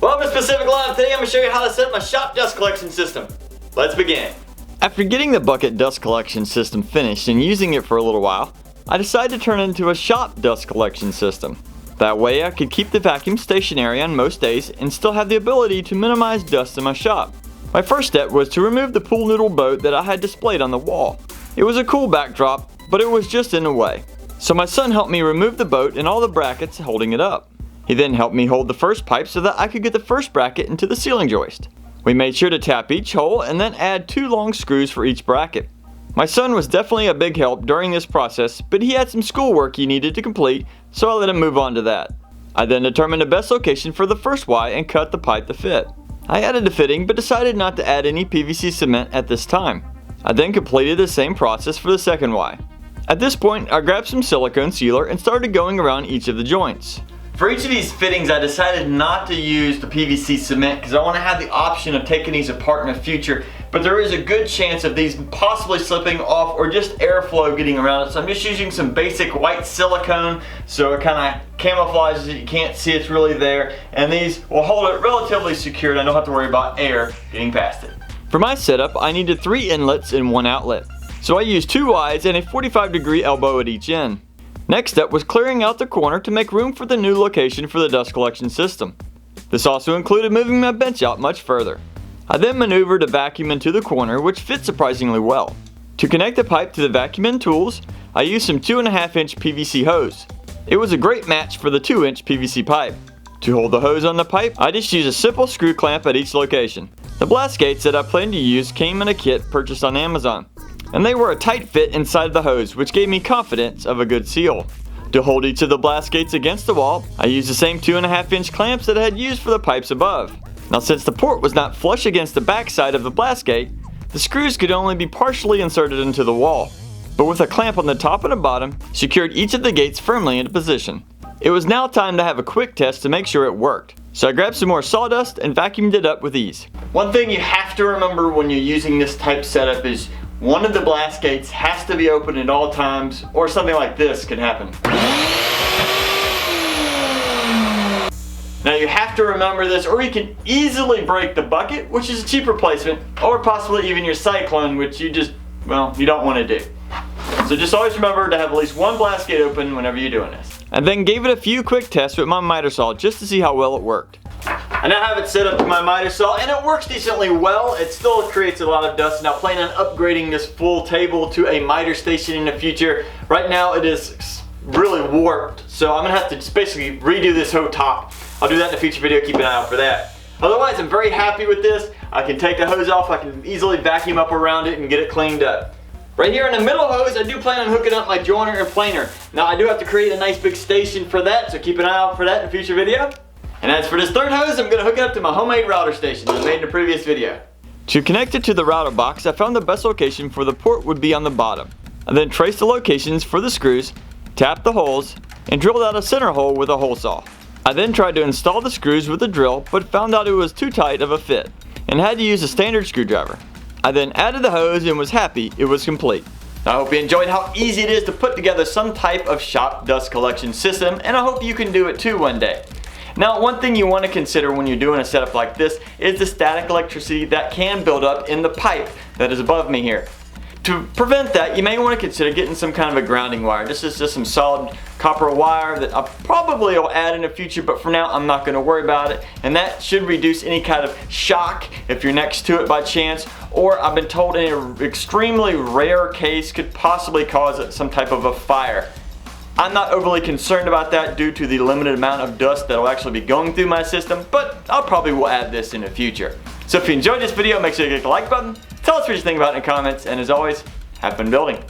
Welcome to Specific Live. Today I'm going to show you how to set up my shop dust collection system. Let's begin. After getting the bucket dust collection system finished and using it for a little while, I decided to turn it into a shop dust collection system. That way I could keep the vacuum stationary on most days and still have the ability to minimize dust in my shop. My first step was to remove the pool noodle boat that I had displayed on the wall. It was a cool backdrop, but it was just in the way. So my son helped me remove the boat and all the brackets holding it up. He then helped me hold the first pipe so that I could get the first bracket into the ceiling joist. We made sure to tap each hole and then add 2 long screws for each bracket. My son was definitely a big help during this process, but he had some schoolwork he needed to complete, so I let him move on to that. I then determined the best location for the first Y and cut the pipe to fit. I added the fitting but decided not to add any PVC cement at this time. I then completed the same process for the second Y. At this point, I grabbed some silicone sealer and started going around each of the joints. For each of these fittings, I decided not to use the PVC cement because I want to have the option of taking these apart in the future, but there is a good chance of these possibly slipping off or just airflow getting around it. So I'm just using some basic white silicone so it kind of camouflages it, you can't see it's really there, and these will hold it relatively secured. I don't have to worry about air getting past it. For my setup, I needed 3 inlets and 1 outlet. So I used 2 Ys and a 45-degree elbow at each end. Next up was clearing out the corner to make room for the new location for the dust collection system. This also included moving my bench out much further. I then maneuvered a vacuum into the corner, which fit surprisingly well. To connect the pipe to the vacuum and tools, I used some 2.5-inch PVC hose. It was a great match for the 2-inch PVC pipe. To hold the hose on the pipe, I just used a simple screw clamp at each location. The blast gates that I planned to use came in a kit purchased on Amazon, and they were a tight fit inside the hose, which gave me confidence of a good seal. To hold each of the blast gates against the wall, I used the same 2.5-inch clamps that I had used for the pipes above. Now, since the port was not flush against the back side of the blast gate, the screws could only be partially inserted into the wall, but with a clamp on the top and the bottom, secured each of the gates firmly into position. It was now time to have a quick test to make sure it worked. So I grabbed some more sawdust and vacuumed it up with ease. One thing you have to remember when you're using this type setup is one of the blast gates has to be open at all times, or something like this can happen. Now you have to remember this, or you can easily break the bucket, which is a cheap replacement, or possibly even your cyclone, which you just, well, you don't want to do. So just always remember to have at least one blast gate open whenever you're doing this. I then gave it a few quick tests with my miter saw just to see how well it worked. I now have it set up to my miter saw and it works decently well. It still creates a lot of dust. Now I plan on upgrading this full table to a miter station in the future. Right now it is really warped, so I'm going to have to just basically redo this whole top. I'll do that in a future video, keep an eye out for that. Otherwise, I'm very happy with this. I can take the hose off, I can easily vacuum up around it and get it cleaned up. Right here in the middle hose, I do plan on hooking up my joiner and planer. Now I do have to create a nice big station for that, so keep an eye out for that in a future video. And as for this third hose, I'm going to hook it up to my homemade router station that I made in a previous video. To connect it to the router box, I found the best location for the port would be on the bottom. I then traced the locations for the screws, tapped the holes, and drilled out a center hole with a hole saw. I then tried to install the screws with a drill, but found out it was too tight of a fit, and had to use a standard screwdriver. I then added the hose and was happy it was complete. I hope you enjoyed how easy it is to put together some type of shop dust collection system, and I hope you can do it too one day. Now, one thing you want to consider when you're doing a setup like this is the static electricity that can build up in the pipe that is above me here. To prevent that, you may want to consider getting some kind of a grounding wire. This is just some solid copper wire that I probably will add in the future, but for now I'm not going to worry about it. And that should reduce any kind of shock if you're next to it by chance, or I've been told in an extremely rare case could possibly cause some type of a fire. I'm not overly concerned about that due to the limited amount of dust that will actually be going through my system, but I'll probably will add this in the future. So if you enjoyed this video, make sure you hit the like button, tell us what you think about it in the comments, and as always, have fun building.